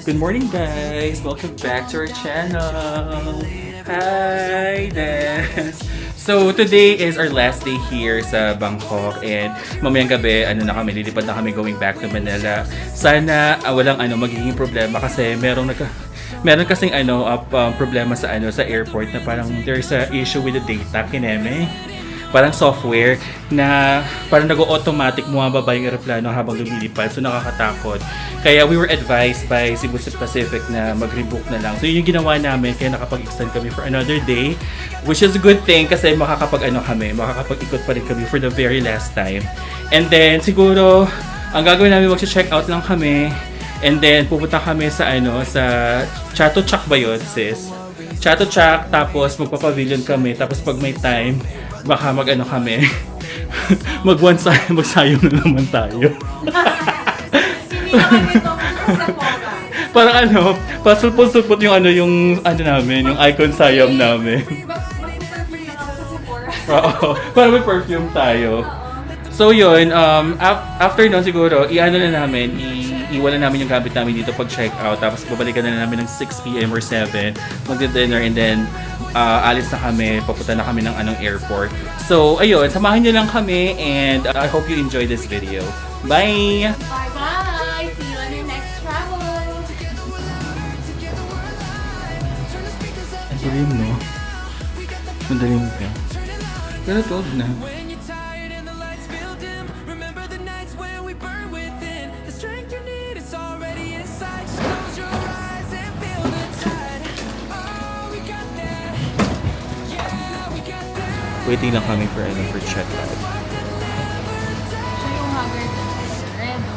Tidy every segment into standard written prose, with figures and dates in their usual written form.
Good morning, guys! Welcome back to our channel! Hi, Des! So, today is our last day here sa Bangkok and mamayang gabi, lilipad na kami going back to Manila. Sana walang magiging problema kasi meron kasing problema sa sa airport na parang there's a issue with the data, kineme. Parang software na parang nag-automatic bumababa yung aeroplano habang lumilipad. So nakakatakot. Kaya we were advised by Cebu Pacific na mag-rebook na lang. So yun yung ginawa namin. Kaya nakapag-extend kami for another day. Which is a good thing kasi makakapag-ikot pa rin kami for the very last time. And then siguro, ang gagawin namin, mag-check out lang kami. And then pupunta kami sa sa Chatuchak ba yun, sis? Chatuchak, tapos magpapavilion kami. Tapos pag may time, baka kami, magsayong na naman tayo. Parang pasulpot-sulpot yung yung namin, yung icon sayam namin. Oo, parang may perfume tayo. So yun, after nun siguro, na namin, iwan na namin yung gamit namin dito pag check out. Tapos babalikan na namin ng 6 p.m. or 7, magdi-dinner, and then alis na kami, papunta na kami ng airport. So ayun, samahan niyo lang kami and I hope you enjoy this video. Bye! Bye-bye! See you on your next travel! Ang dilim, no? Madalim ka. Pero tuwag na. Waiting lang kami for check-out. Siya yung haggard na Redo.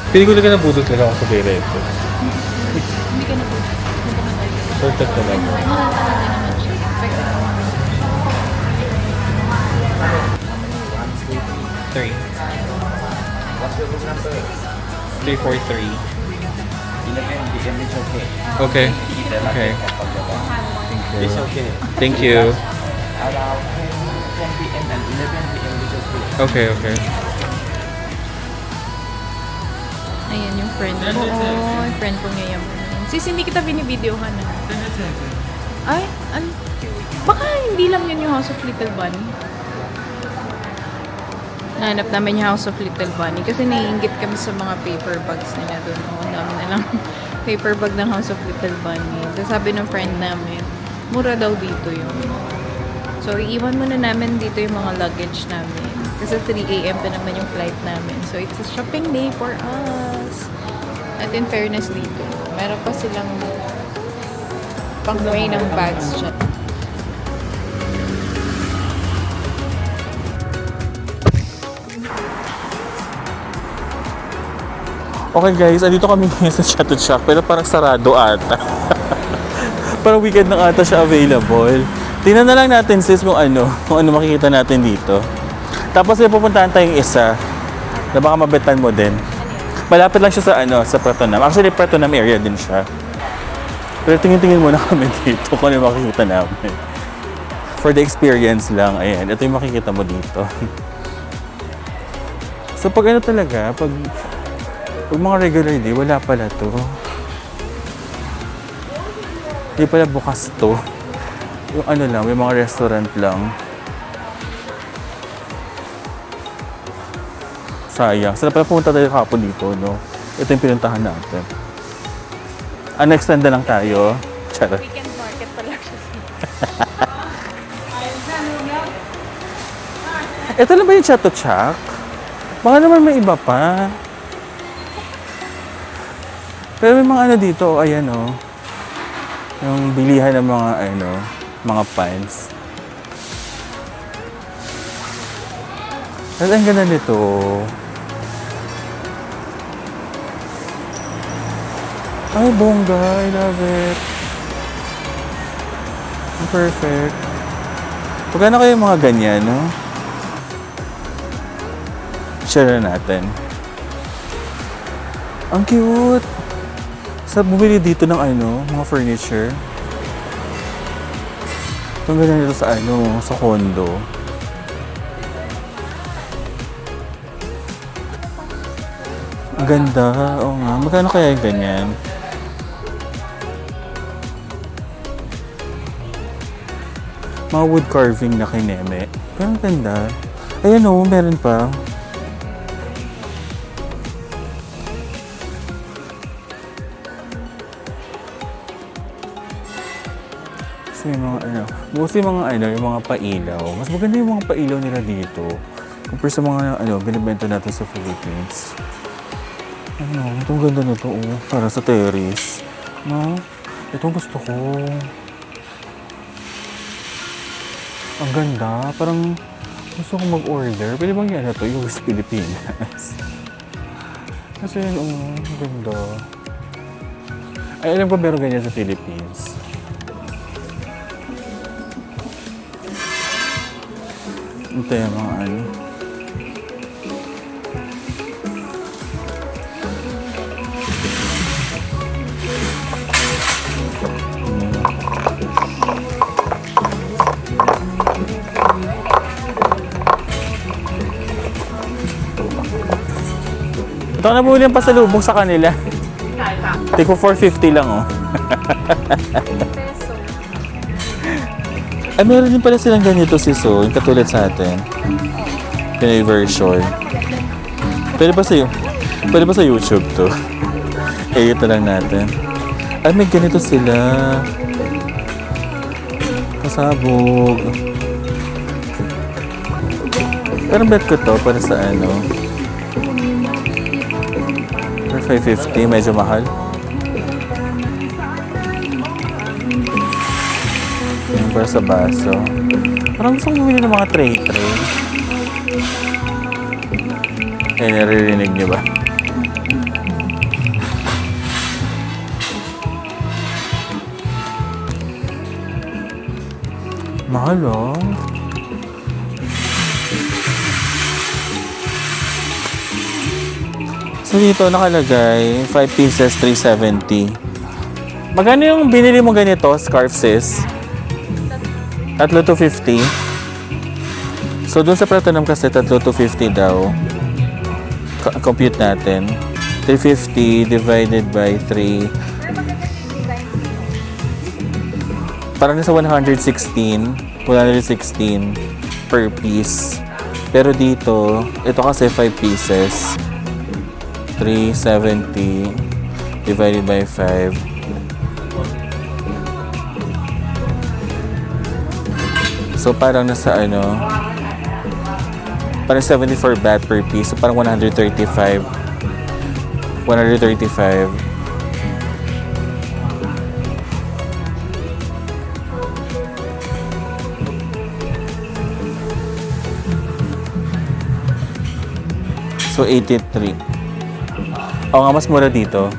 Pili ko na nabudot lang ako sa Bereto. Hindi ka na po. Perfect talaga. Mahal talaga naman siya. Perfect. 3. What's your room number? 343. 11 PM is okay. Okay. Okay. It's okay. Thank you. Around 10 PM and 11 PM is okay. Okay, okay. Ayan yung friend ko. Oo, yung friend kong yayaman. Sis, hindi kita binibidyohan na. Ay, baka hindi lang yun yung House of Little Bunny. Nahanap namin yung House of Little Bunny kasi naiingit kami sa mga paper bags nila doon. Oo, dami na lang paper bag ng House of Little Bunny. So, sabi ng friend namin, mura daw dito yun. So, iiwan muna namin dito yung mga luggage namin. Kasi 3 AM pa naman yung flight namin. So, it's a shopping day for us. At in fairness dito, meron pa silang pang-way ng bags dyan. Okay guys, andito kami ngayon sa Chatuchak pero parang sarado ata. Parang weekend na ata siya available. Tingnan na lang natin sis kung ano makikita natin dito. Tapos may pupuntahan tayong isa na baka mabetan mo din. Malapit lang siya sa Pratunam. Actually, Pratunam area din siya. Pero tingin-tingin muna kami dito kung ano makikita namin. For the experience lang, ayan. Ito yung makikita mo dito. So pag talaga, pag mga regular day, wala pala to. Hindi pala bukas to. Yung lang, may mga restaurant lang. Sayang. Sana pala pumunta tayo kahapon dito, no? Ito yung pinuntahan natin. Extend na lang tayo. Charot. Weekend market pala siya. Ito lang ba yung Chatuchak? Baka naman may iba pa. Pero may mga dito, ayan yung bilihan ng mga mga pants. At ang ganda nito. Ay, bongga. I love it. Perfect. Pagkano kayo mga ganyan, no? Share na natin. Ang cute! Sa bumili dito ng mga furniture. Itong ganyan dito sa sa condo. Ang ganda. Oo nga. Magkano kaya yung ganyan? Mga wood carving na kineme. Pero ang ganda. Ayan o, meron pa. Kasi may mga ano, mostly mga ano, yung mga pailaw. Mas maganda yung mga pailaw nila dito. Compare sa mga ano, binibenta natin sa Philippines. Ano, itong ganda nito, oh. Para sa terrace. No? Itong gusto ko. Ang ganda. Parang gusto ko mag-order. Pwede bang yan na to? Yung sa Pilipinas. Kasi yun, oh, ang ganda. Ay, alam ko meron ganyan sa Philippines. Ito yung mga ano. Ito na buli ang pasalubong sa kanila. Take ko 450 lang, oh. Peso. Ay, meron din pala silang ganito si So, yung katulad sa atin. Pinoy version. Pwede ba sa YouTube to? Ito lang natin. Ay, may ganito sila. Pasabog. Pero bet ko to para sa ano. For 550, medyo mahal. Yung para sa baso. Parang gusto kong bumili ng mga tray-tray. Eh, naririnig niyo ba? Mahal, oh. So dito nakalagay, 5 pieces, 370. Magkano yung binili mo ganito, scarf sis? Tatlo 250. So dun sa platinum kasi tatlo 250 daw. Compute natin. 350 divided by 3. Parang nasa 116 per piece. Pero dito, ito kasi 5 pieces. 370 divided by 5. So parang nasa ano, parang 74 baht per piece. So parang 135. 135. So 83. Oo nga, mas mura dito.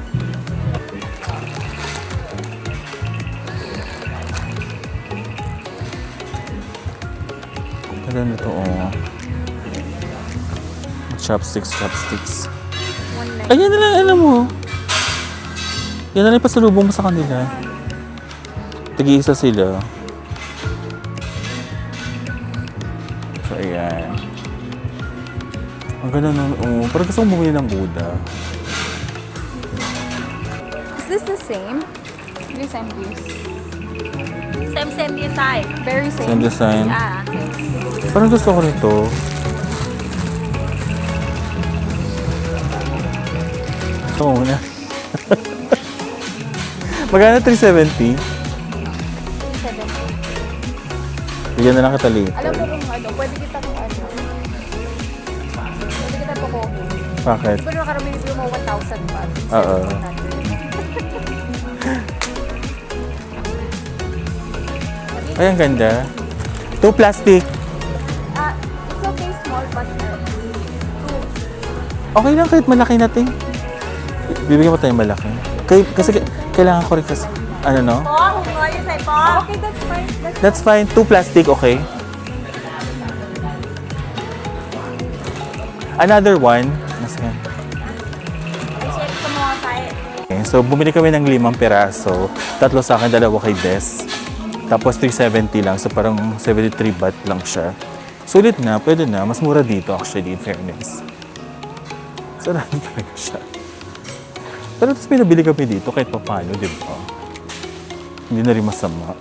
Ganda nito, oh. Chopsticks. Ayan na lang, alam mo. Yan na lang pasalubong mo sa kanila. Tag-iisa sila. So, ayan. Ang ganda nun, oh. Parang gusto kong bumili ng Buddha. Is this the same? This and this. Same design. Very same. Same design. Ah, Parang gusto ko nito. Ito muna. Magkano 370? 7. Bigyan na lang kita late. Alam mo kung ano, pwede kita kung ano. Pwede kita tukuhin. Bakit? Pero nakarami nito mo 1,000 baht. Oo. 700. Ay, ang ganda. 2 plastic. It's okay, small but Okay lang kahit malaki natin. Bibigyan mo tayo malaki. Kasi kailangan ko rin kasi. Ano no? Paul, kung ngayon sa'yo, Paul. Okay, that's fine. That's fine. 2 plastic, okay? Another one. Nasaan? I-check ko mo sa'yo. Okay, so bumili kami ng 5 piraso. 3 sa akin, 2 kay Des. Tapos 370 lang. So parang 73 baht lang siya. Sulit na, pwede na. Mas mura dito actually, in fairness. Sarado talaga siya. Pero tapos may nabili kami dito kahit pa paano, di ba? Hindi na rin masama.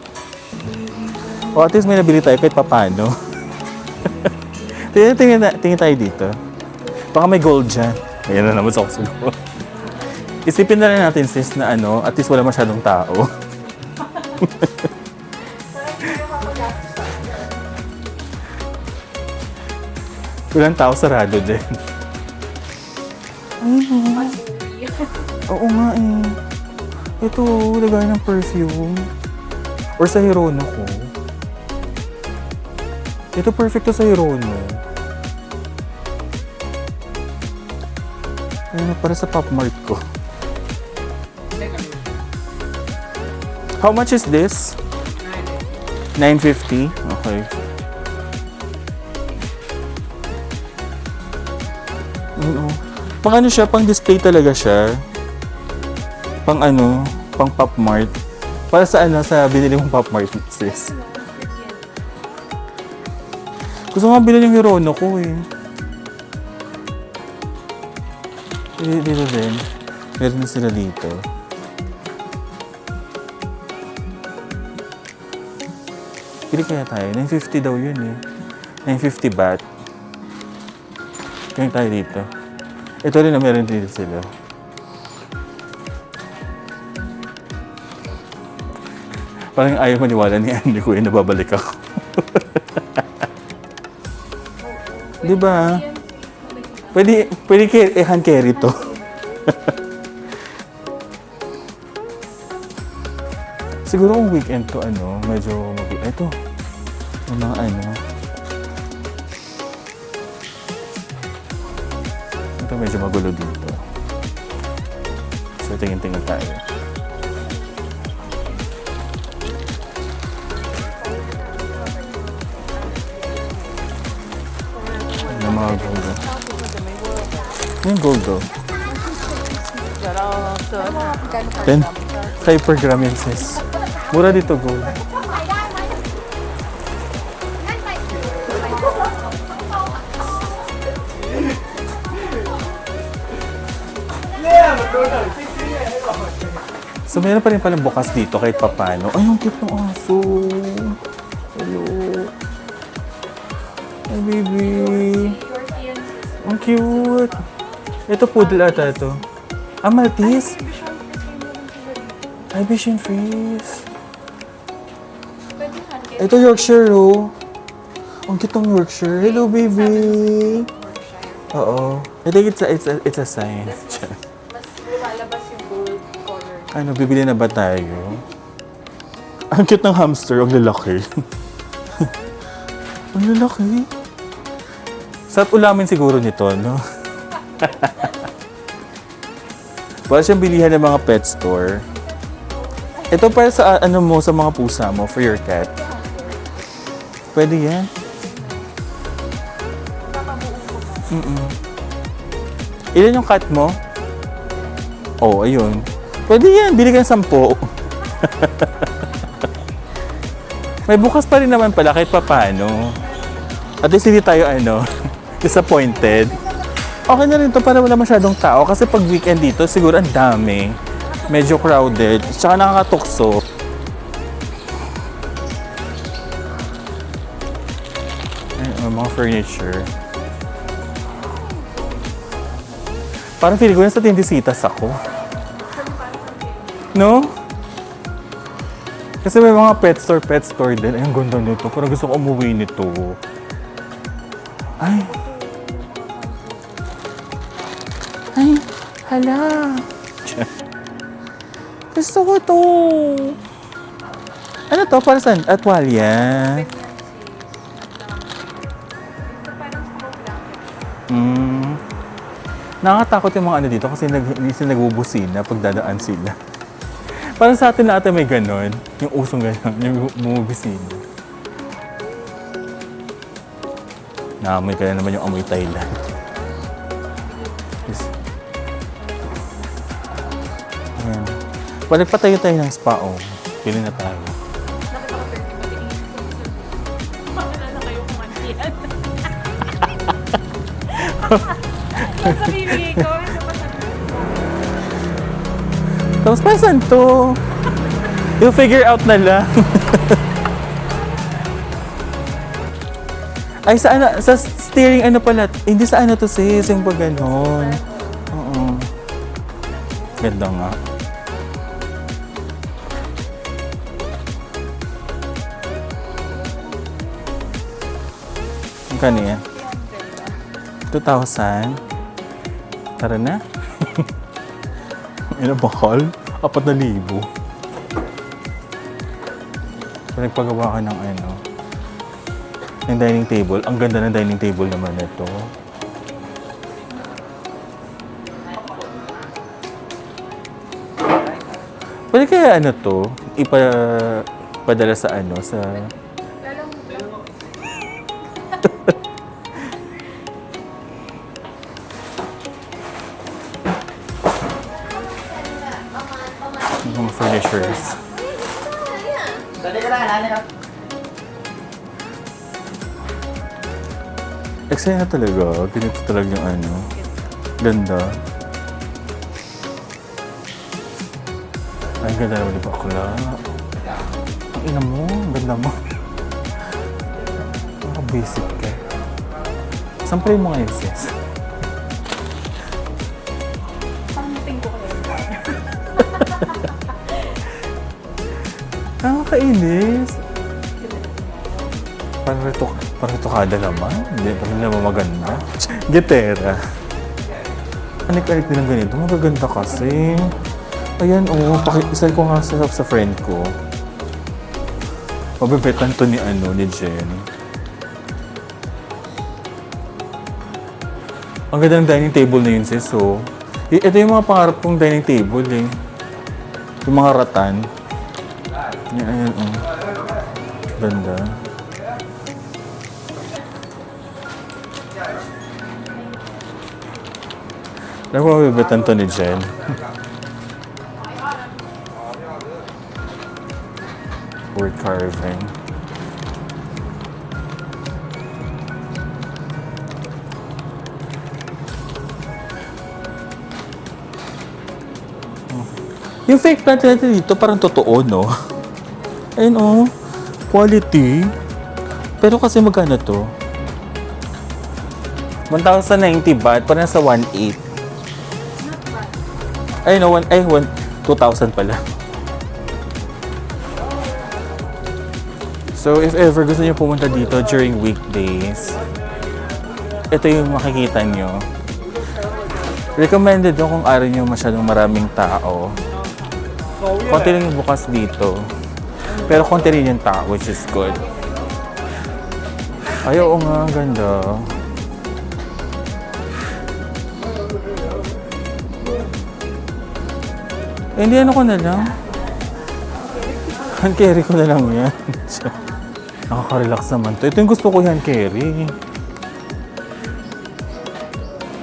O at least may nabili tayo kahit pa paano. tingin tayo dito. Baka may gold dyan. Ayan na naman sa kusulo. Isipin na rin natin sis na ano, at least wala masyadong tao. Walang tao, sarado din. Ayun. Oo nga eh. Ito, lagay ng perfume. Or sa Hirono ko. Ito perfect to sa Hirono. Ayun, para sa Pop Mart ko. How much is this? $9.50? Okay. Oo. Pang ano siya, pang display talaga siya. Pang ano, pang Pop Mart. Para sa ano, sa binili mong Pop Mart, sis. Gusto nga bilhin yung Hirono ko eh. Dito din. Meron na sila dito. Pili kaya tayo. 950 daw yun eh. 950 baht. Kaya tayo dito. Ito rin na meron dito sila. Parang ayaw maniwala ni Andy ko na babalik ako. Di ba? Pwede hand carry to. Siguro kung weekend to ano, medyo ito. Yung mga ano. Ito medyo magulo dito. So tingin-tingin tayo. Yung mga gold. Yung gold do. 10. Hypergram yan sis. Mura dito gold. So meron pa rin palang bukas dito kahit papano. Ay, ang cute ng aso. Hello. Ay, baby. Ang cute. Ito poodle ata ito. Ah, Maltese? Ay, Bichon Frise. Ito Yorkshire, oh. Ang cute ng Yorkshire. Hello, baby. Oo. I think it's a sign. Lumalabas yung gold color. Ano, bibili na ba tayo? Ang cute ng hamster, ang lalaki. Ang lalaki. Sarap ulamin siguro nito, no? Wala siyang bilihan ng mga pet store. Ito para sa ano mo, sa mga pusa mo, for your cat. Pwede yan. Ilan yung cat mo? Oh, ayun. Pwede yan, bili ka ng 10. May bukas pa rin naman pala kahit papano. At least hindi tayo disappointed. Okay na rin to para wala masyadong tao kasi pag weekend dito siguro ang dami. Medyo crowded. Tsaka nakakatukso. Ayun, mga furniture. Parang feeling ko yan sa Tindisitas ako. No? Kasi may mga pet store din. Ay, ang ganda nito. Parang gusto ko umuwi nito. Ay. Ay, hala. Gusto ko to. Ano to? Para saan? Atwalya. Nakakatakot yung mga dito kasi nagbubusina pag dadaan sila. Parang sa atin natin may ganon. Yung usong ganon. Yung bumubusina. Naamoy ka na naman yung amoy Thailand. Ayan. Balik pa tayo ng spa, oh. Pili na tayo. Sa bibigay ko, ito pa sa Tapos pa saan to? You figure out na lang. Ay, sa ano, sa steering ano pala, hindi sa ano to sis, yung pag ganon. Oo. Ganda nga. Ang kanya? 2,000? Tara na. Ano ba, hall? 4,000. So, nagpagawa ka ng ano, ng dining table. Ang ganda ng dining table naman ito. Pwede kaya ano to, ipadala sa ano, sa... mga furnitures. Eksaya na talaga. Ganito talaga yung ano. Ganda. Ay, ganda naman yung bakla. Ang ina mo. Ang ganda mo. Basic ka. Saan pa yung mga sis? pangmuting ko kayo. Nakakainis. Parang retokada naman. Hindi naman maganda. Gitera. Anik-anik din ang ganito. Magaganda kasi. Ayan, isal ko nga sa friend ko. Mabibetan to ni Jen. Ang ganda ng dining table na yun, sis. So, ito yung mga pangarap kong dining table, eh. Yung mga ratan. Ayan, Ganda. Alam mo, mabibetan to ni Jen. Wood carving. Yung fake plant natin dito parang totoo, no? Ayun, quality. Pero kasi magkano to? 1,090 baht, parang nasa 1,800. Ay, no, 2,000 pala. So, if ever gusto niyo pumunta dito during weekdays, ito yung makikita niyo. Recommended yung kung araw niyo masyadong maraming tao. Konti lang yung bukas dito. Pero konti rin yung tao, which is good. Ay, oo nga, ang ganda. Eh, hindi ano ko na lang. Hand carry ko na lang yan. Nakaka-relax naman to. Ito yung gusto ko, hand carry.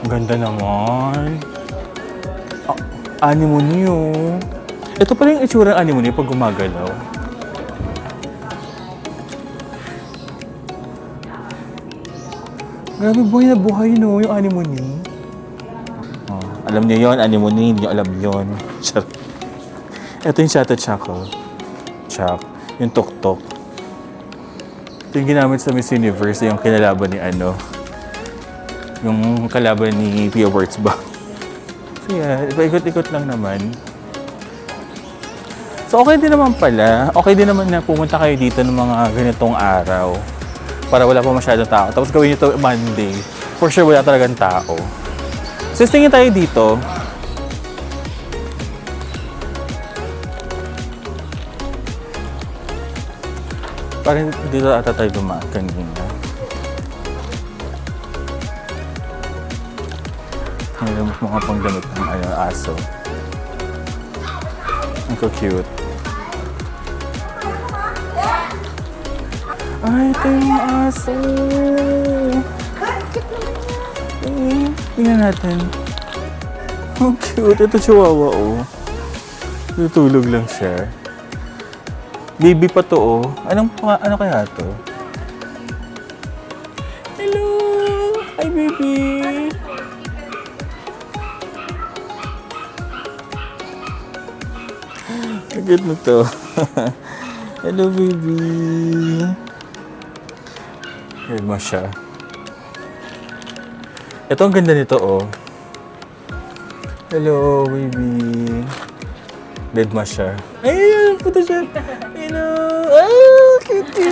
Ang ganda naman. Anemone yun. Ito pala yung itsura ng anemone pag gumagalaw. Grabe, buhay na buhay, no, yung anemone. Oh, alam niyo yon, anemone, hindi niyo alam yon. Ito yung Chato Choco. Chak. Yung tok-tok. Ito yung ginamit sa Miss Universe, yung kinalaban ni yung kalaban ni Pia Wurtzbach. So yeah, ikot-ikot lang naman. So okay din naman pala. Okay din naman na pumunta kayo dito ng mga ganitong araw. Para wala pa masyadong tao. Tapos gawin nyo ito Monday. For sure wala talagang tao. So tingin tayo dito. Parang dito ata tayo dumaan kanina. Ngayon mga panggamit ng aso. Ang cute. Ay, ito yung aso. Tingnan natin. Ang cute. Ito chihuahua, oh. Tutulog lang siya. Baby pa to, oh. Ano kaya to? Hello! Hi, baby! Agad na to. Hello, baby. Heard mo siya. Ito ang ganda nito, oh. Hello, baby. Dead ma siya. Ay, puto siya. Hello. Ah, cute.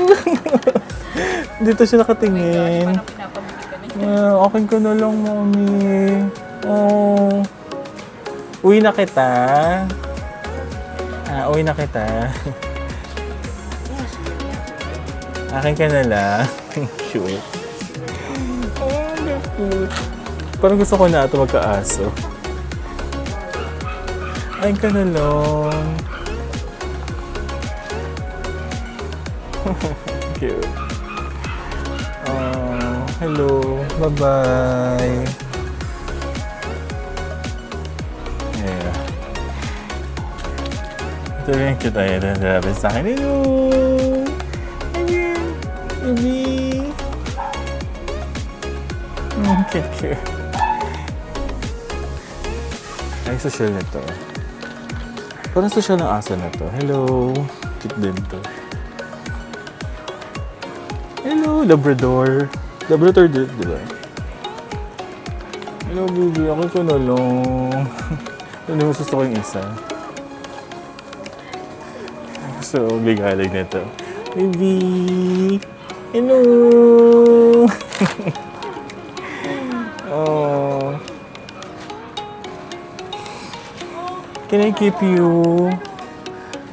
Dito siya nakatingin. Akin ka na lang, mommy. Oh. Uwi na kita. Uwi na kita. Akin ka na lang. Cute. Oh, cute. Parang gusto ko na ito magka-aso. Akin ka na lang. Cute. Hello. Bye-bye. Yeah. Ito rin cute tayo. Sabi sa akin, hello. Baby. Cute. Ay, social na to. Parang social ng aso na to. Hello. Cute din to. Hello, Labrador. Labrador din, di ba? Hello, baby. Ako ko na lang. Ano mo gusto ko yung isa? So, bigalig na to. Baby. Hello. Oh. Can I keep you?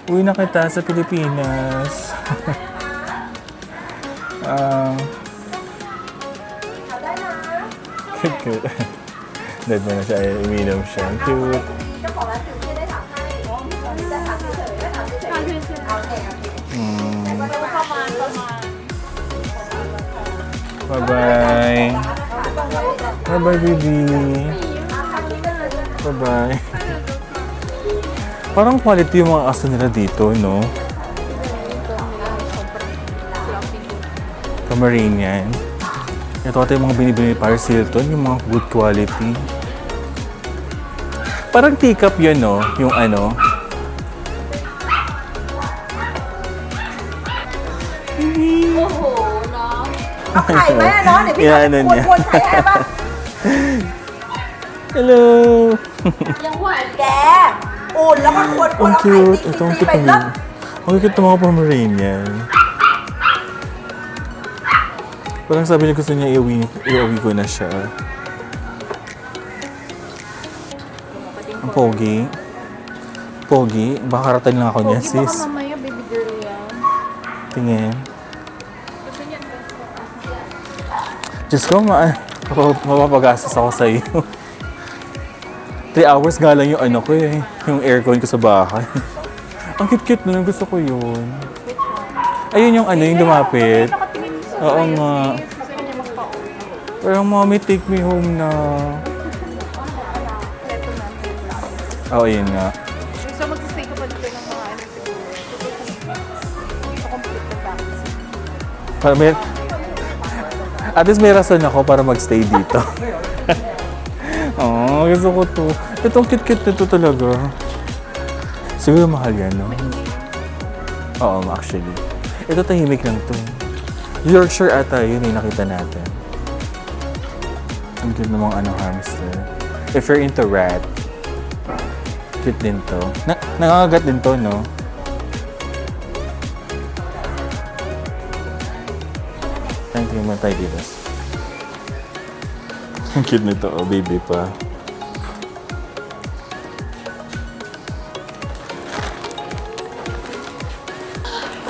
Uwi na kita sa Pilipinas. Cute. Dead mo na siya. Uminom siya. Cute. Bye-bye. Bye-bye, baby. Bye-bye. Parang quality yung mga aso nila dito, no? Pomeranian. Ito yung mga binibili ni Paris Hilton, yung mga good quality. Parang teacup yun, no? Yung ano. Yan, ano niya. Hello! ยังหวานแกอุ่นแล้วก็ควร Ang เอาไข่ cute. ตี Ito ang ตี cute ไป ng แล้ว Ang cute ng mga Pomeranian. Parang sabi niya gusto niya iuwi ko na siya. Ang pogi. Pogi. Baka karatan lang ako niya, sis. Baka mamaya, baby girl yan. Tingin. Diyos ko, mapapag-asas ako sa iyo. 3 hours nga lang yung ano ko eh. Yung aircon ko sa bahay. Ang cute-cute nun. Gusto ko yun. Ayun yung ano, yung lumapit. Oo nga. Parang, mommy, take me home na. Oo, yun nga. So, magsistay ka pa dito ng mga ano siguro. Ito complete na box. Para may... At least may rason ako para magstay dito. Oh, gusto ko to. Itong cute-cute nito talaga. Siguro mahal yan, no? Oo, actually. Ito tahimik lang to. Yorkshire ata yun yung nakita natin. Ang cute namang ano, hamster. If you're into rat, cute din to. Nangangagat din to, no? Tingnan mo tayo dito. Ang cute nito, oh, baby pa.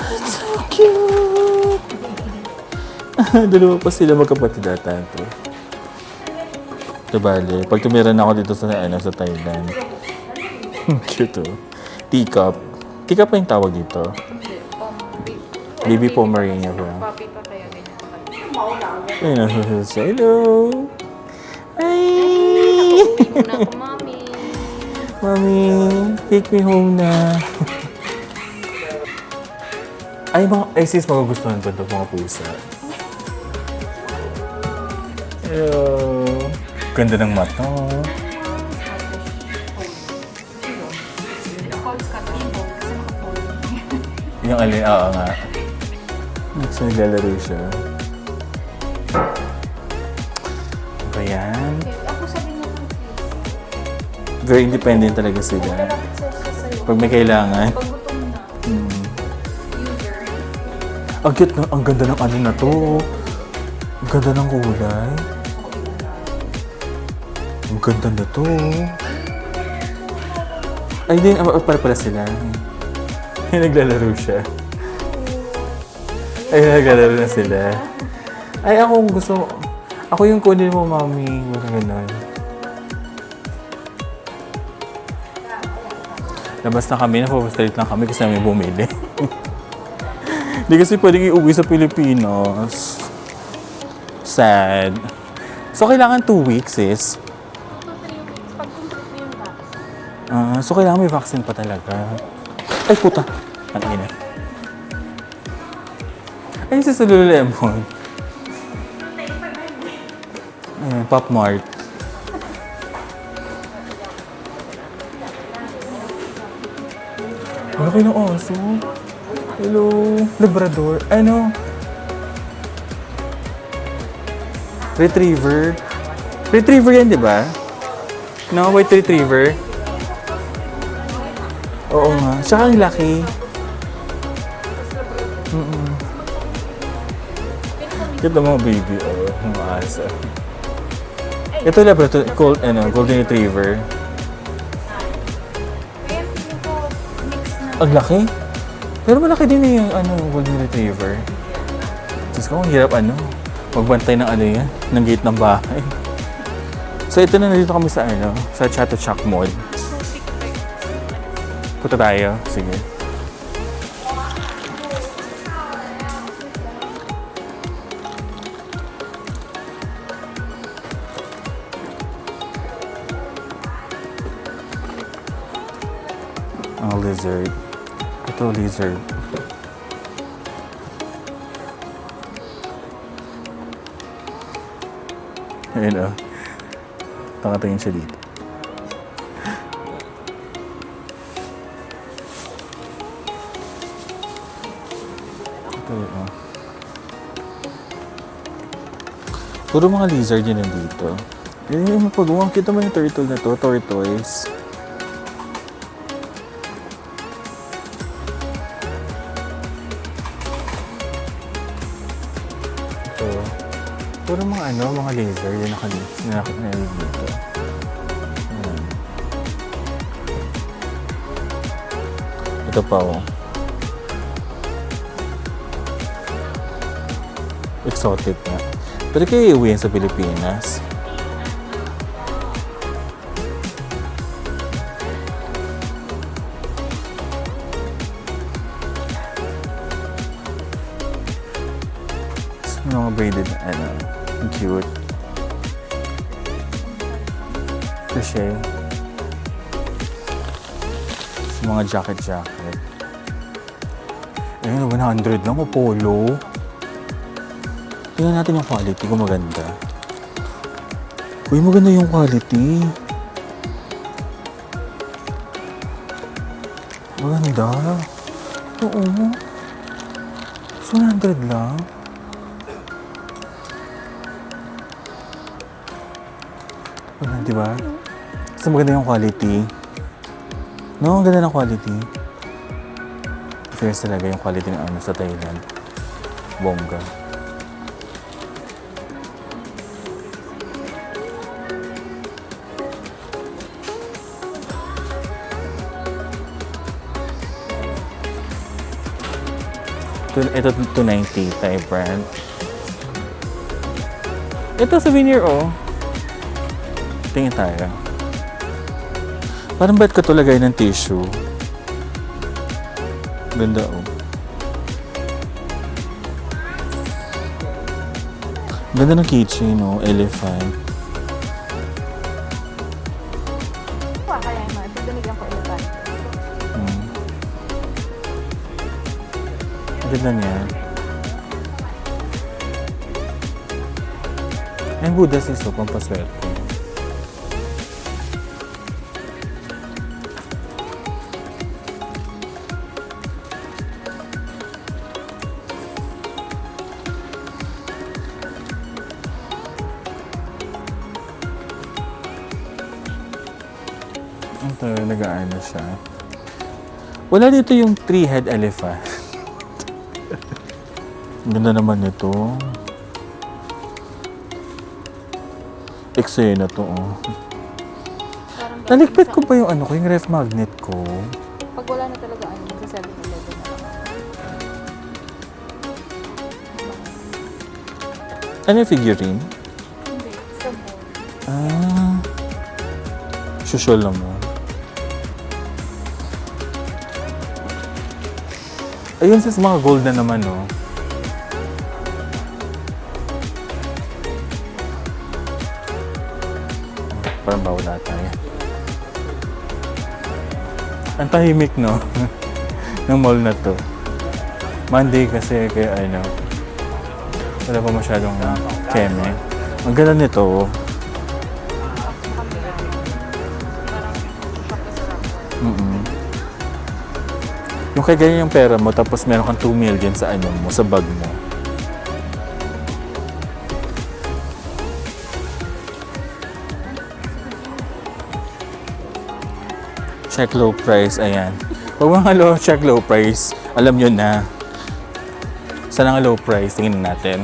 It's so cute! Dalawa pa sila magkapatid ata ito. Bale, pag tumira na ako dito sa, sa Thailand. Cute, oh. Teacup. Teacup pa yung tawag dito. Baby Pomeranian pa. Papi pa kaya ganyan. Ayun na siya. Hello! Hi! Uwi muna ako, mami. Mami, take me home na. Ay, sis, magugustuhan ko ito, mga pusa. Hello! Ganda ng mata. Yung alin, oo nga. So, naglalaro siya. Ba yan? Ako sabi mo kung Very independent talaga sila. malapit siya sa'yo. Pag may kailangan. Pag gutom na. Ang cute na, ang ganda ng ano na to. Ang ganda ng kulay. Ang ganda na to. Ay, din, pala sila. Ay, naglalaro siya. Ay, naglalaro na sila. Ay, ako gusto, ako yung kunin mo, mami. Wala ganun. Labas na kami, na-frustrate lang kami kasi namin bumili. Hindi kasi pwedeng iuwi sa Pilipinas. Sad. So, kailangan 2 weeks, sis. 2-3 weeks. Pag complete mo yung vaccine. So, kailangan may vaccine pa talaga. Ay, puta. Ang ina. Ayun si Lululemon. Ayan, Pop Mart. Wala kayo ng oso. Hello. Labrador. Ano? Retriever. Retriever yan, di ba? No, white retriever. Oo nga. Tsaka ang laki. Ito mga baby, oh. Mga asa. Ito Labrador, golden retriever. Kaya feeling ko mix na. Ang laki. Pero malaki din yung golden retriever. Diyos ko, ang hirap magbantay ng yan, ng gate ng bahay. So ito na, nandito kami sa sa Chatuchak Mall. Punta tayo. Sige. Ang lizard. Ito lizard. Ayun Takatingin siya dito. Ito Puro mga lizard yun nandito. Yung pag-uwang kita mo yung turtle na to, tortoise. Puro mga mga laser yung nakalit dito. Ayan. Ito pa exotic nga. Pwede kayo iuwiin sa Pilipinas. Mga braided ang cute. Crochet. Mga jacket. Ayun, 100 lang o polo. Tingnan natin yung quality kung maganda. Uy, maganda yung quality. Maganda. Oo. 100 lang. Diba? Kasi maganda yung quality. No, ang ganda ng quality. Fierce talaga yung quality ng sa Thailand. Bongga. Ito 290 Thai brand. Ito souvenir Tingin tayo. Parang ba't ka ito lagay ng tissue? Ganda Ganda ng keychain elephant. Kaya naman. Pagdamigyan ko elephant. Ganda niya. Ang Buddha siso, pampaswerte. Nag-aano siya. Wala dito yung three-head elephant. Ang ganda naman nito. Eksena to, oh. Parang Naligpit ko ba yung ano ko, yung ref magnet ko? pag wala na talaga ano, sa 7-Eleven na lang. Ano yung figurine? Hindi, sa mall. Ah. Social naman. Ayun sis, mga gold na naman, oh. Parang bawala tayo. Ang tahimik, no? ng mall na to. Monday kasi, kaya ano, wala pa masyadong keme. Ang ganda nito, oh. Yung kaya ganyan yung pera mo, tapos meron kang 2 million sa ano mo, sa bag mo. Check low price, ayan. Pag mga check low price, alam nyo na. Saan ang low price? Tingnan natin.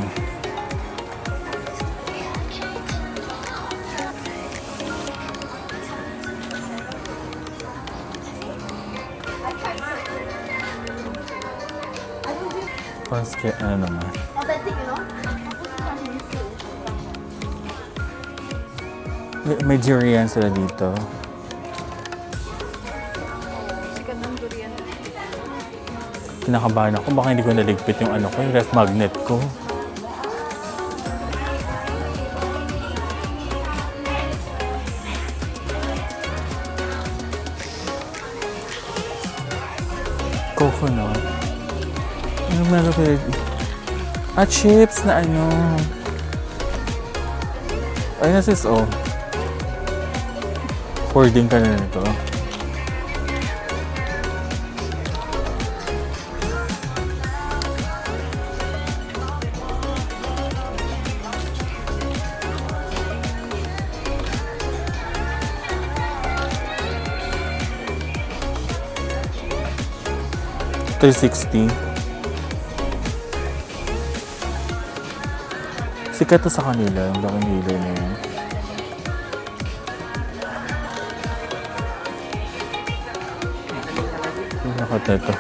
Paske, ano naman. Authentic, you know? May durian sila dito. Sikat ng durian. Kinakabahan ako, baka hindi ko naligpit yung ano ko, yung ref magnet ko. Coconut. Ano meron ko? Chips na ano. Ay, nasis, oh. Hoarding ka na nito. $360. Sikat to sa kanila, yung laking dealer na yun. Nakot na ito.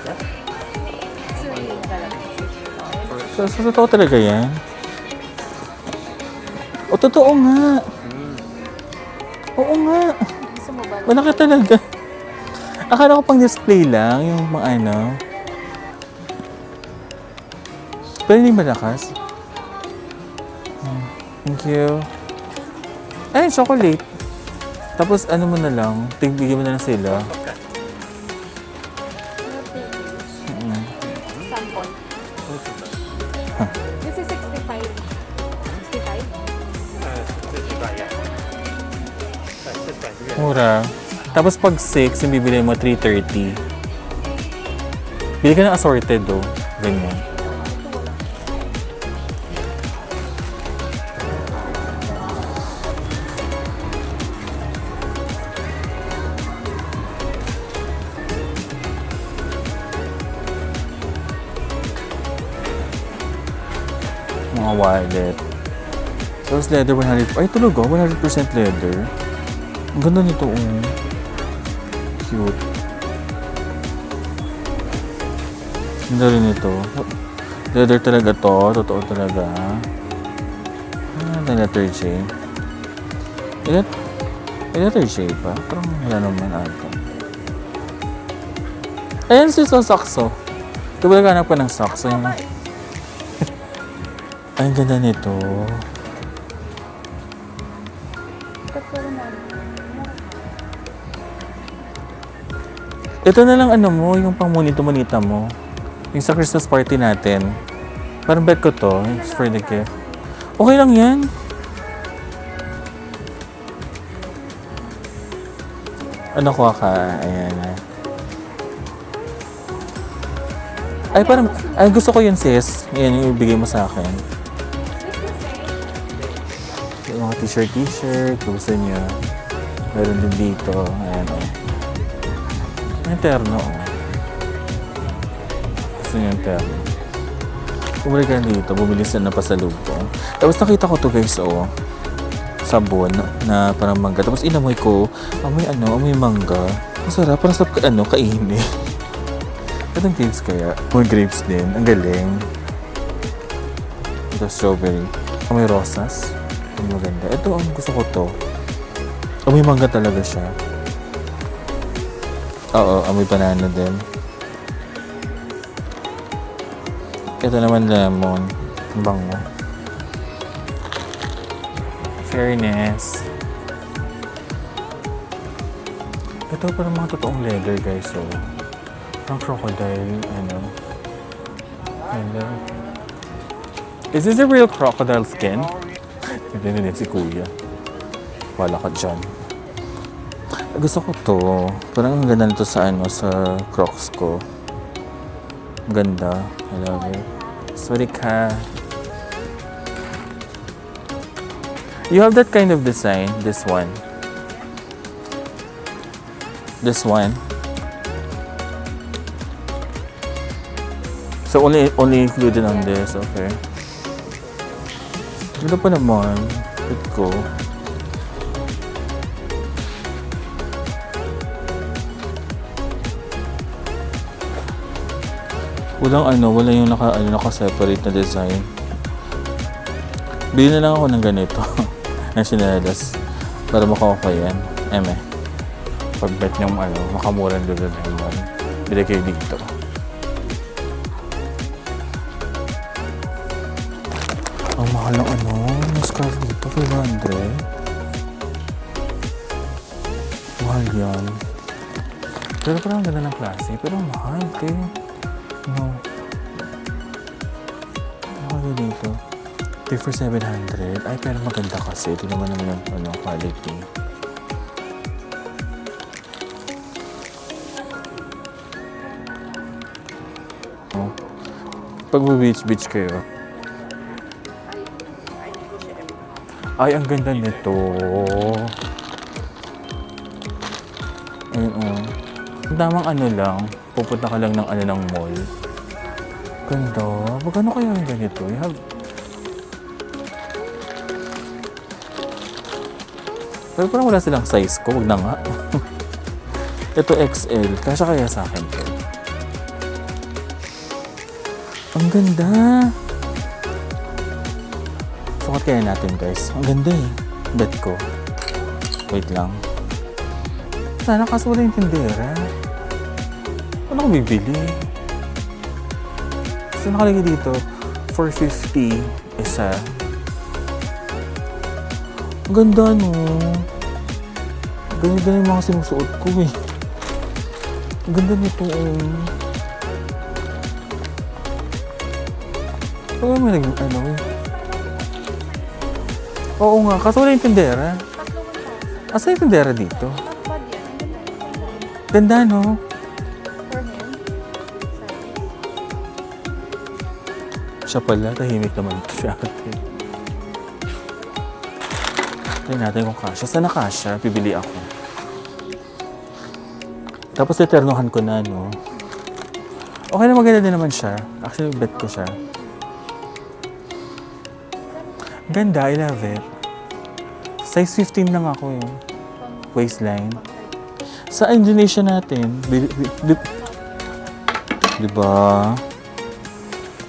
So, totoo talaga yan? O, totoo nga. Oo nga. Gusto mo ba? Malaki talaga. Akala ko pang display lang, yung mga ano. Pero hindi malakas. Thank you. Ay, chocolate. Tapos ano mo na lang, bigyan mo na lang sila. Sample. This is 65. 65? Mura. Tapos pag 6, yung bibili mo 330. Bili ka ng assorted, oh. Ganyan. Mga wallet. Tapos leather 100. Ay, tulog, oh. 100% leather. Ang ganda nito, oh. Cute. Ganda rin ito. Leather talaga to. Totoo talaga. May letter J. May letter J pa? Parang wala naman ata. Ayan sis, ang sakso. Kapag naghanap ka ng sakso. Ay, ang ganda nito. Ito na lang ano mo, yung pang monito-monita mo. Yung sa Christmas party natin. Parang bet ko to, it's for the gift. Okay lang yan. Ano ko ka? Ayan. Ay, parang, ay, gusto ko yun sis. Ayan, yung ibigay mo sa akin. Yung mga t-shirt, gusto niyo. Meron din dito. Ayan, oh. Yung terno. Gusto niya yung terno. Bumalik ka dito, bumili sila na pasalubong. Tapos nakita ko to guys, oh. Sabon na parang mangga. Tapos inamoy ko, amoy mangga. Masarap, parang sarap kainin. Itong grapes kaya. More grapes din. Ang galing. Ito strawberry. Amoy rosas. Ang maganda. Ito, ang gusto ko to. Amoy mangga talaga siya. Oo, amoy banana din. Ito naman lemon. Ang bango. Fairness. Ito parang mga totoong leather guys. So, parang crocodile. Is this a real crocodile skin? Hindi si kuya. Wala ka dyan. Gusto ko to. Parang ang ganda nito sa sa Crocs ko. Ganda. I love it. Sorry ka. You have that kind of design. This one. This one. So only included on this. Okay. Ito pa naman. Let go. Wala yung naka-separate na design. Bili na lang ako ng ganito. Na sinelas. Para maka-okay yan. Pag-bet niyong makamurang Lululemon. Bili kayo dito. Ang mahal ng yung scarf dito. 500. Mahal yan. Pero parang ganda ng klase. Pero mahal kayo. No. Ano dito? 3 for 700. Ay, pero maganda kasi. Ito naman yung quality. Oh. Pag beach kayo. Ay, ang ganda nito. Ayun, oh. Ang tamang lang. Pupunta ka lang ng mall. Ganda. Magkano kaya yung ganito? You have... Pero parang wala silang size ko. Huwag na nga. Ito XL. Kasya kaya sa akin to. Ang ganda. Sukat kaya natin guys. Ang ganda eh. Bet ko. Wait lang. Sana kaso wala yung tindera. Ano ko bibili? So nakalagay dito, 450 isa. Ang ganda no. Ganda yung mga sinusuot ko eh. Ang ganda nito Kaya may Oo nga, kaso wala yung tindera. Asa yung tindera dito? Ganda no? Siya pala, tahimik naman ito si ate. Try natin kung kasya. Sana kasya, pibili ako. Tapos eternohan ko na, no? Okay na, maganda din naman siya. Actually, bet ko siya. Ganda, I love it. Size 15 lang ako eh. Waistline. Sa Indonesia natin, diba?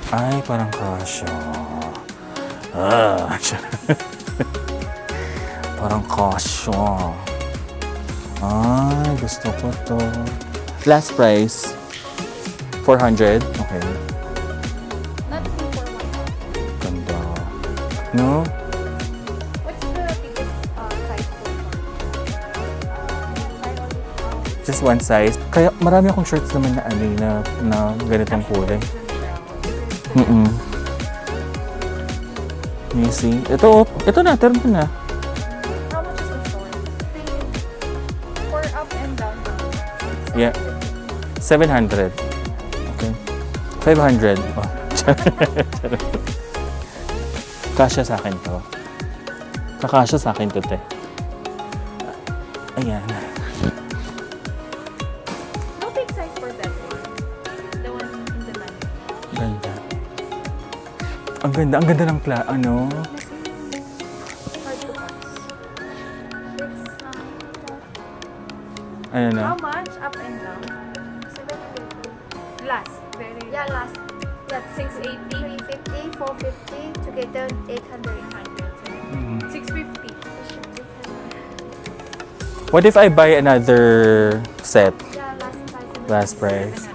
Ay, parang kasya. Parang kasya. Ay, gusto ko to. Last price, 400. Okay. Not 3 for 1,000. Ganda. No? What's the biggest size for Just one size. Kaya marami akong shirts naman na ganitong kulay. You see? Ito na, turn ko na. How much is the short? For up and down. Yeah. 700. Okay. 500. Oh. Kasya sa akin to. Kakasya sa akin to, te. Ayan. Not Ang ganda ng ano. Hard to pass. Ano na? How much? Up and down? 750. Last. Very Yeah, last. Yeah, 680. 350, 450, together 800. 650. What if I buy another set? Yeah, last price. Last price.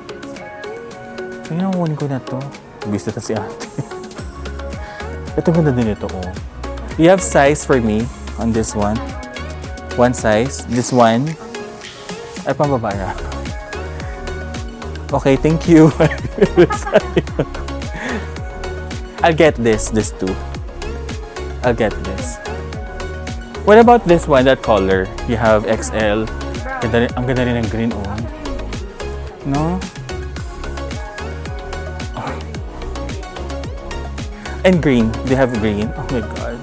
Tingnan mo, kunin ko na to. Gusto na si ate. Ito ganda din ito, oh. You have size for me on this one? One size? This one? Ay, pambaba na. Okay, thank you. I'll get this two. I'll get this. What about this one, that color? You have XL. Ang ganda rin ng green, oh. No? Oh. And green. They have green. Oh my God.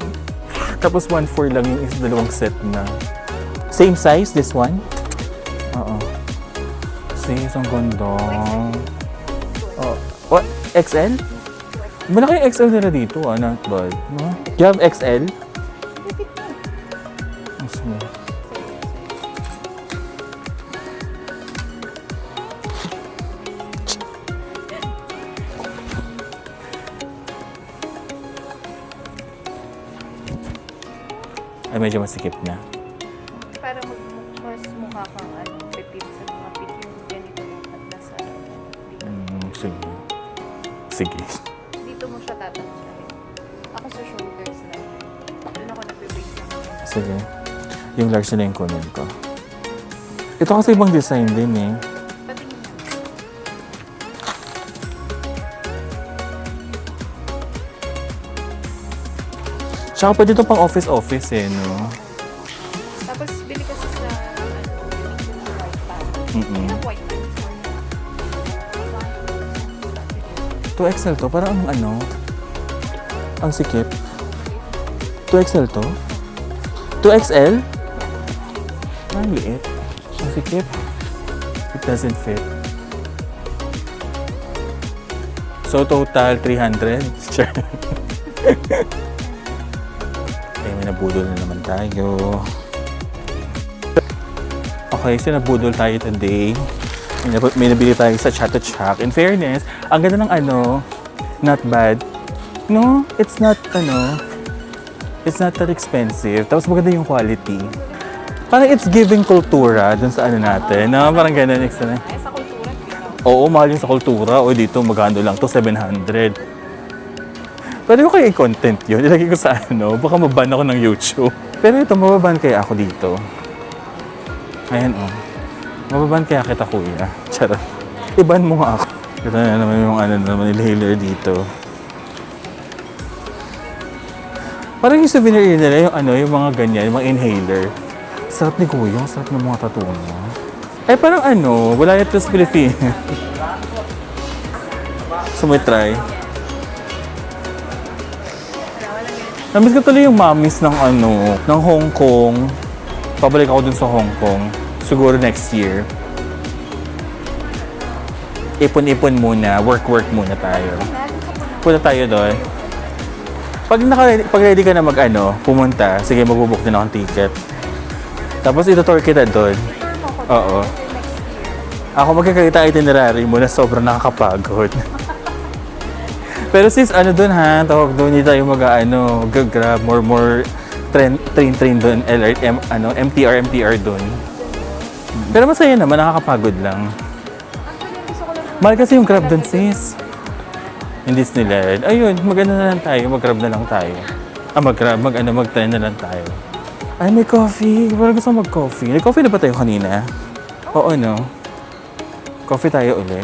Tapos 1.4 lang yung dalawang set na. Same size, this one? Oo. Sis, ang ganda. Oh. What? XL? Malaki yung XL nila dito, ah. Not bad. No? You have XL? Ang small. Ay, medyo masikip na. Para mas mukha kang pipid sa mga pic yung ganito at nasa dito. Sige. Sige. Dito mo siya tatansyahin. Ako sa shoulders lang. Doon ako nagbe-base lang. Sige. Yung large na yung kunin ko. Ito kasi ibang design din eh. Patingin na. Tsaka pwede ito pang office eh, no? Tapos bili kasi sa white pants. Mm-mm. White pants. 2XL to? Parang ang ano? Ang sikip. 2XL to? 2XL? Ang liit. Ang sikip. It doesn't fit. So, total 300. Sure. Okay, may nabudol na naman tayo. Okay, so nabudol tayo today. May nabili tayo sa Chato Chak. In fairness, ang ganda ng ano, not bad. No, it's not that expensive. Tapos maganda yung quality. Parang it's giving kultura dun sa ano natin. No, parang ganun. Ay, sa kultura, dito. Oo, mahal yung sa kultura. O dito, magkano lang to 700. Pwede ko kayo i-content yun. Ilagay ko sa ano, baka maban ako ng YouTube. Pero ito, mababan kaya ako dito. Ayan, oh. Mababan kaya kita, kuya. Charot. Iban mo nga ako. Ito na naman yung ano naman, inhaler dito. Parang yung souvenir nila, yung ano, yung mga ganyan, yung mga inhaler. Sarap ni kuya, ang sarap ng mga tattoo niya. Ay, parang ano, wala ito sa Pilipinas. So, may try. Namiss ko tuloy yung mamis ng ano, ng Hong Kong. Pabalik ako dun sa Hong Kong. Siguro next year. Ipon-ipon muna, work-work muna tayo. Punta tayo doon. Pag ready ka na mag-ano, pumunta, sige, magbubook din akong ticket. Tapos itutour kita doon. Oo. Ako magkakita itinerary mo na sobrang nakakapagod. Pero sis, ano doon ha, tawag doon, hindi tayo mag-ano, grab more train doon, MTR doon. Pero masaya naman, nakakapagod lang. Mahal kasi yung grab doon sis. In Disneyland. Ayun, mag-ano na lang tayo, mag-grab na lang tayo. Mag-train na lang tayo. Ay, may coffee. Parang gusto mag-coffee. Nag-coffee na ba tayo kanina? Oo, no? Coffee tayo uli.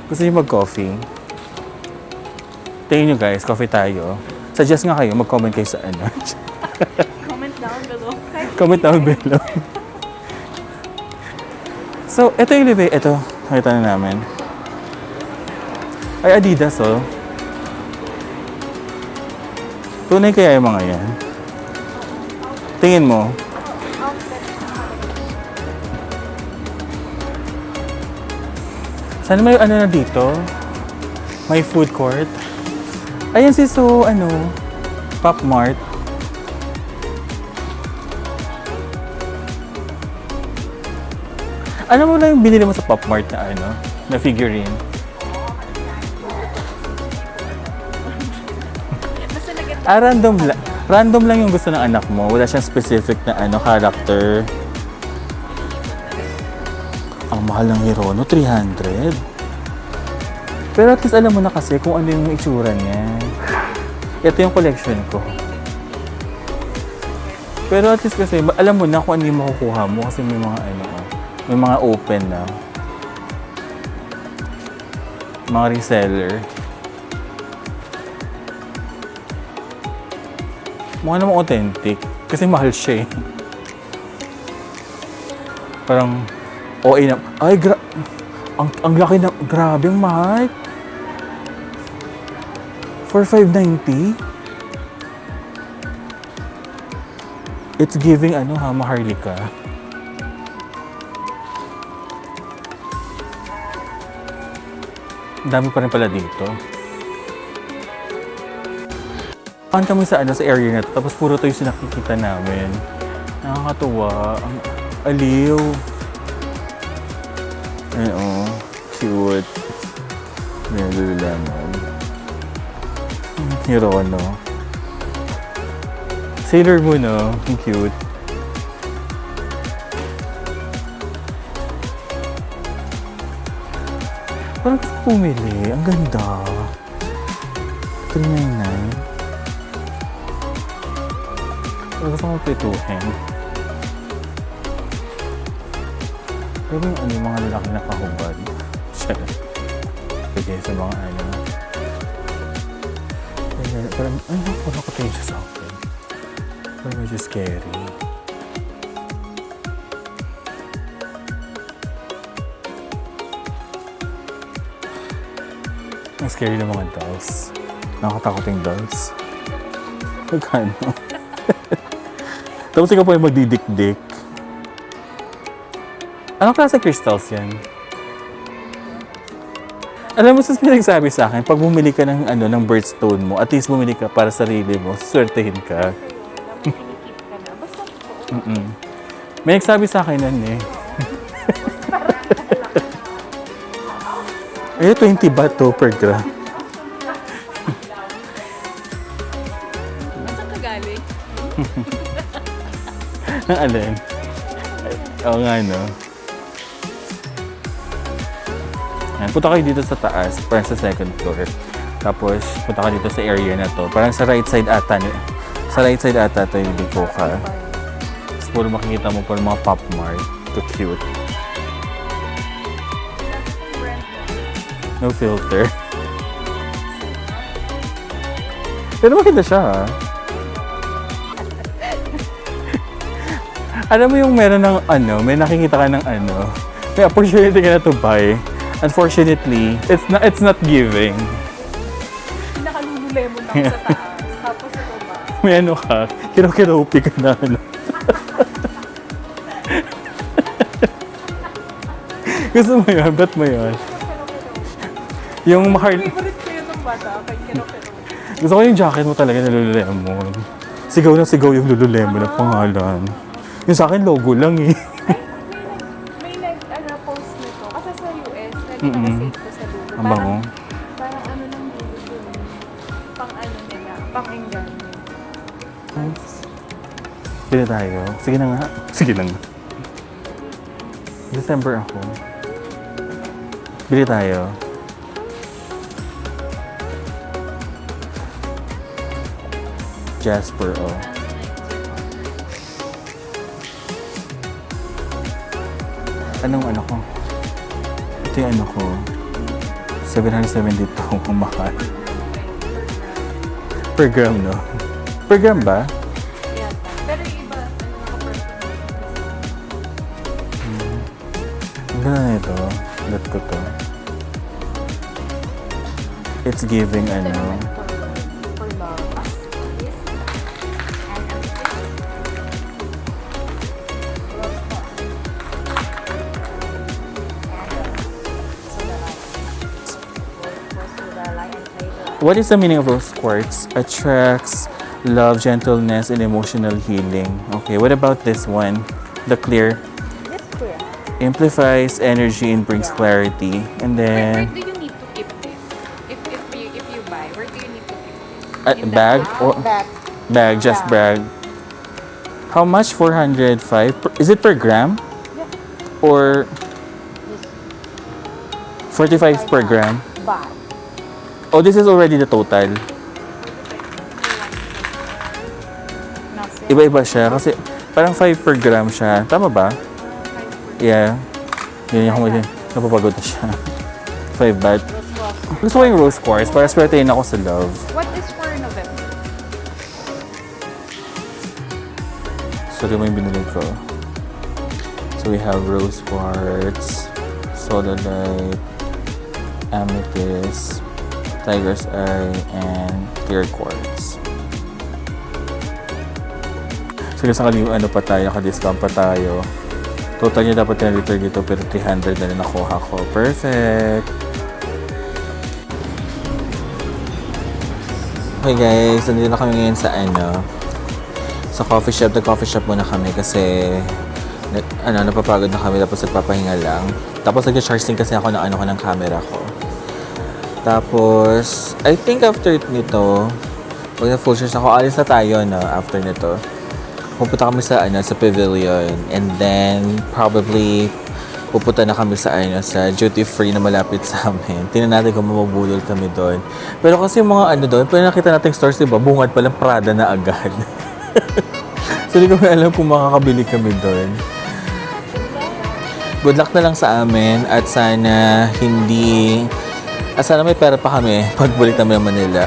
Gusto niyo mag-coffee? Tingin nyo guys, coffee tayo. Suggest nga kayo, mag-comment kayo sa ano. Comment down below. Comment down below. So, ito yung live. Ito, nakita na namin. Ay, Adidas, oh. Tunay kaya yung mga yan? Tingin mo. Sana may ano na dito? May food court. Ayan si So, Pop Mart. Alam mo na yung binili mo sa Pop Mart na figurine? Random lang. Random lang yung gusto ng anak mo. Wala siyang specific na character. Ang mahal ng Hirono, 300. Pero at least alam mo na kasi kung ano yung itsura niya. Ito yung collection ko. Pero at least kasi alam mo na kung ano yung makukuha mo kasi may mga may mga open na. Mga reseller. Mukha namang authentic. Kasi mahal siya eh. Parang, OA na. Ay, ang laki na. Grabe, ang mahal. For $590? It's giving, Maharlika. Ang dami pa rin pala dito. Paano kami sa area na to, tapos puro to yung nakikita namin. Nakakatuwa. Ang aliw. Ayun, cute. May Lululemon. Hirono. Sailor Moon, no? Ang cute. Parang gusto pumili. Ang ganda. 399. Gusto kong pituhin. Pero yung mga lalaki na kahubad. Siya. Pwede sa mga Parang, wala ko tayo siya sa akin. Parang medyo scary. Ang scary ng mga dolls. Nakakatakot yung dolls. Magkano? Tapos ikaw pa yung magdidikdik. Anong klase crystals yan? Alam mo, sus pinagsabi sa akin, pag bumili ka ng, ng birthstone mo, at least bumili ka para sa sarili mo, swertehin ka. May nagsabi sa akin nun eh. Ay, 20 baht to per gram. Saan ka galing? Ang alin? Oo nga, no? Yan, punta kayo dito sa taas, parang sa second floor. Tapos, punta ka dito sa area na to. Parang sa right side ata. Sa right side ata ito yung Bikoka. Tapos, puro makikita mo po mga Pop Mart. Ito cute. No filter. Pero maganda siya, ha? Alam mo yung meron ng may nakikita ka ng may opportunity ka na to buy. Unfortunately, it's not giving. Nakalululemon ako sa taas. Tapos ito ba? May ka, kiro-kiropi ka na Gusto mo yun? Ba't mo yun? Yung Favorite ko yun ng bata. Kay Kero-Kero. Gusto ko yung jacket mo talaga na Lululemon. Sigaw na sigaw yung Lululemon na pangalan. Yung sa akin, logo lang eh. May post nito. Kasi sa US, nag-save ko sa dulo. Ang bango. Parang lang dulo dun. Pang nila. Pang engganyo. Nice. Pili tayo. Sige na nga. Sige na nga. December ako. Bili tayo. Jasper, oh. Anong ko? Ito yung ko. 772. Ang mahal. Per gram, no? Per gram ba? Yata. Pero yung iba, Ang ganda na ito. Let ko to. It's giving for love. What is the meaning of rose quartz? Attracts love, gentleness, and emotional healing. Okay, what about this one? The clear. This clear. Amplifies energy and brings clarity. And Where then, do you need to keep this? If you buy, where do you need to keep this? a In the bag? bag? Or, Back. bag, just Yeah. bag. How much? 405? Is it per gram? Or 45 per gram? Back. Oh, this is already the total. Nothing. Iba-iba siya kasi parang 5 per gram siya. Tama ba? Yeah. Yun yung napapagod na siya. 5 baht. Gusto ko yung rose quartz para swertein ako sa love. What is for November? Sorry mo yung binili ko. So we have rose quartz, sodalite, amethyst, tiger's eye, and clear quartz. So sa ano pa tayo, ka-discount pa tayo. Total niya dapat 10 liter dito pero 300 na rin nakuha ko. Perfect! Okay guys, nandito na kami ngayon sa sa coffee shop. Nag-coffee shop muna kami kasi napapagod na kami tapos nagpapahinga lang. Tapos nag-charge din kasi ako ng camera ko. Tapos, I think after nito, pag na-full charge ako, alis na tayo after nito. Pupunta kami sa sa pavilion and then probably pupunta na kami sa sa duty free na malapit sa amin. Tingnan natin kung mamabulol kami doon. Pero kasi yung mga doon, pag nakita natin stores, diba, bungad palang Prada na agad. So, hindi ko alam kung makakabili kami doon. Good luck na lang sa amin at sana may pera pa kami pagbalik namin ng Manila.